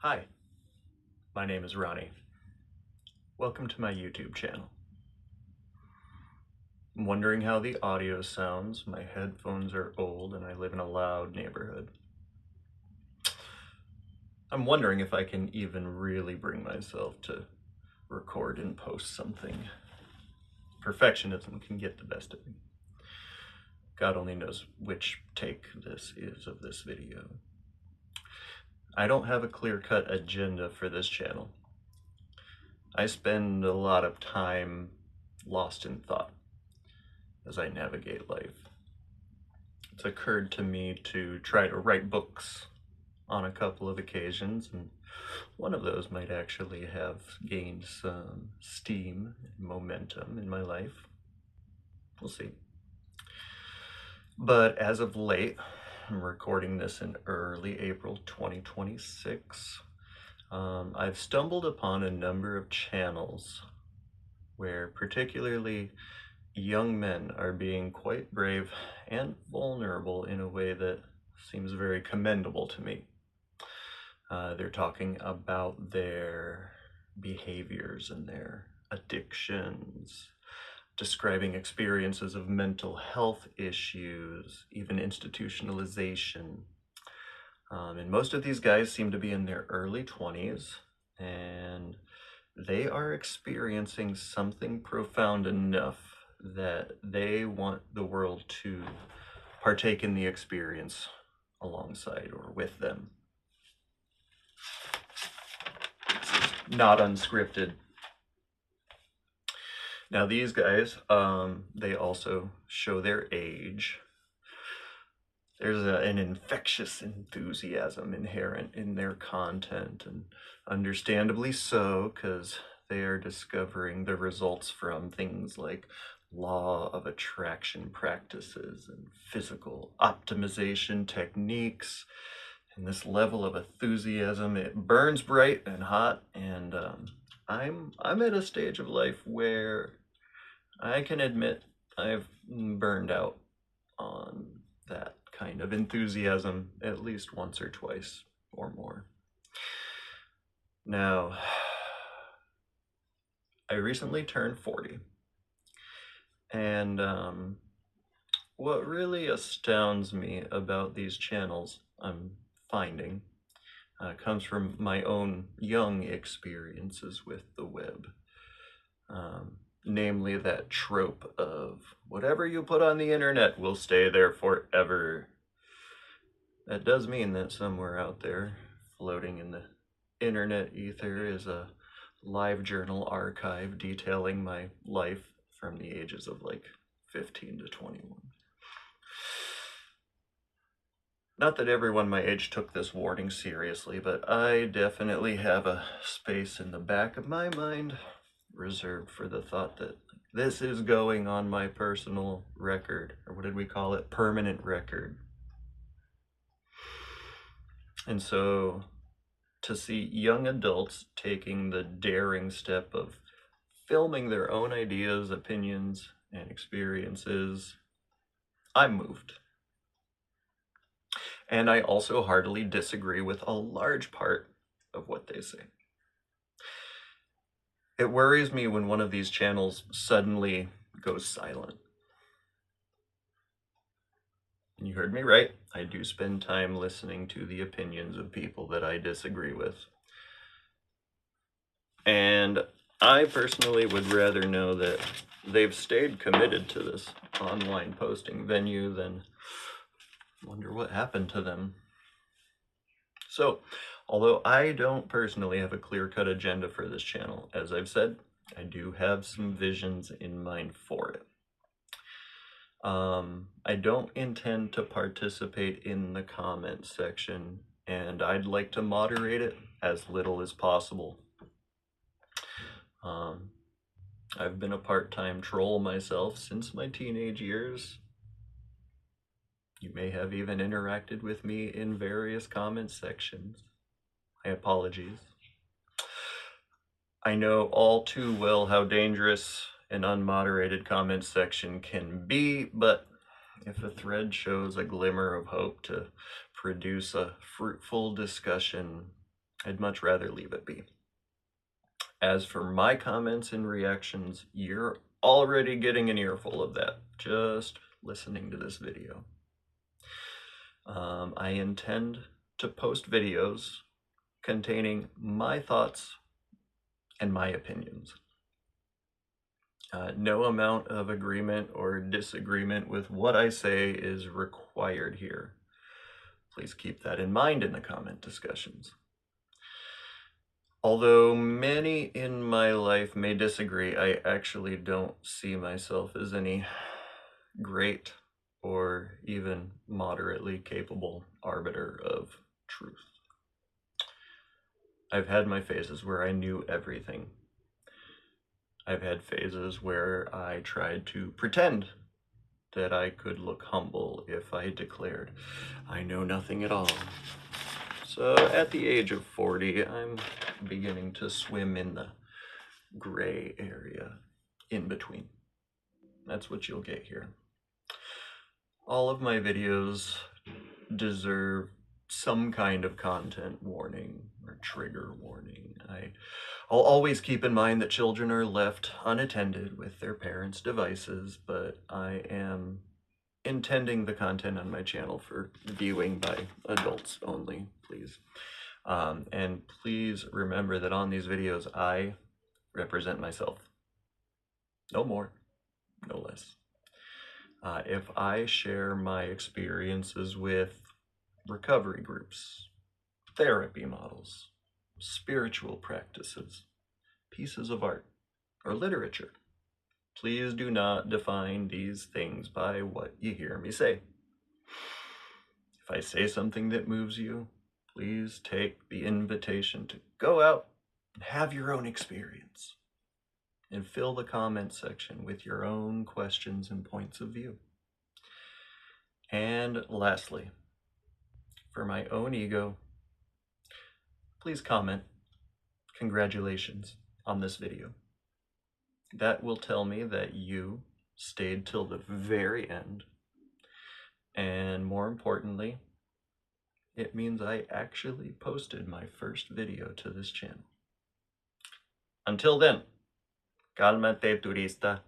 Hi, my name is Ronnie. Welcome to my YouTube channel. I'm wondering how the audio sounds. My headphones are old and I live in a loud neighborhood. I'm wondering if I can even really bring myself to record and post something. Perfectionism can get the best of me. God only knows which take this is of this video. I don't have a clear-cut agenda for this channel. I spend a lot of time lost in thought as I navigate life. It's occurred to me to try to write books on a couple of occasions, and one of those might actually have gained some steam and momentum in my life. We'll see. But as of late, I'm recording this in early April 2026. I've stumbled upon a number of channels where particularly young men are being quite brave and vulnerable in a way that seems very commendable to me. They're talking about their behaviors and their addictions, describing experiences of mental health issues, even institutionalization. And most of these guys seem to be in their early 20s, and they are experiencing something profound enough that they want the world to partake in the experience alongside or with them. Not unscripted. Now these guys, they also show their age. There's an infectious enthusiasm inherent in their content, and understandably so, because they are discovering the results from things like law of attraction practices and physical optimization techniques. And this level of enthusiasm, it burns bright and hot, and I'm at a stage of life where I can admit I've burned out on that kind of enthusiasm at least once or twice or more. Now, I recently turned 40, and what really astounds me about these channels I'm finding comes from my own young experiences with the web. Namely that trope of whatever you put on the internet will stay there forever. That does mean that somewhere out there, floating in the internet ether, is a live journal archive detailing my life from the ages of like 15 to 21. Not that everyone my age took this warning seriously, but I definitely have a space in the back of my mind reserved for the thought that this is going on my personal record, or what did we call it? Permanent record. And so to see young adults taking the daring step of filming their own ideas, opinions, and experiences, I'm moved. And I also heartily disagree with a large part of what they say. It worries me when one of these channels suddenly goes silent. And you heard me right. I do spend time listening to the opinions of people that I disagree with. And I personally would rather know that they've stayed committed to this online posting venue than wonder what happened to them. So, although I don't personally have a clear-cut agenda for this channel, as I've said, I do have some visions in mind for it. I don't intend to participate in the comment section, and I'd like to moderate it as little as possible. I've been a part-time troll myself since my teenage years. You may have even interacted with me in various comment sections. My apologies. I know all too well how dangerous an unmoderated comment section can be, but if a thread shows a glimmer of hope to produce a fruitful discussion, I'd much rather leave it be. As for my comments and reactions, you're already getting an earful of that just listening to this video. I intend to post videos containing my thoughts and my opinions. No amount of agreement or disagreement with what I say is required here. Please keep that in mind in the comment discussions. Although many in my life may disagree, I actually don't see myself as any great or even moderately capable arbiter of truth. I've had my phases where I knew everything. I've had phases where I tried to pretend that I could look humble if I declared I know nothing at all. So at the age of 40, I'm beginning to swim in the gray area in between. That's what you'll get here. All of my videos deserve some kind of content warning or trigger warning. I'll always keep in mind that children are left unattended with their parents' devices, but I am intending the content on my channel for viewing by adults only, please. And please remember that on these videos, I represent myself. No more, no less. If I share my experiences with recovery groups, therapy models, spiritual practices, pieces of art, or literature, please do not define these things by what you hear me say. If I say something that moves you, please take the invitation to go out and have your own experience and fill the comment section with your own questions and points of view. And lastly, for my own ego, please comment congratulations on this video. That will tell me that you stayed till the very end. And more importantly, it means I actually posted my first video to this channel. Until then, cálmate, turista.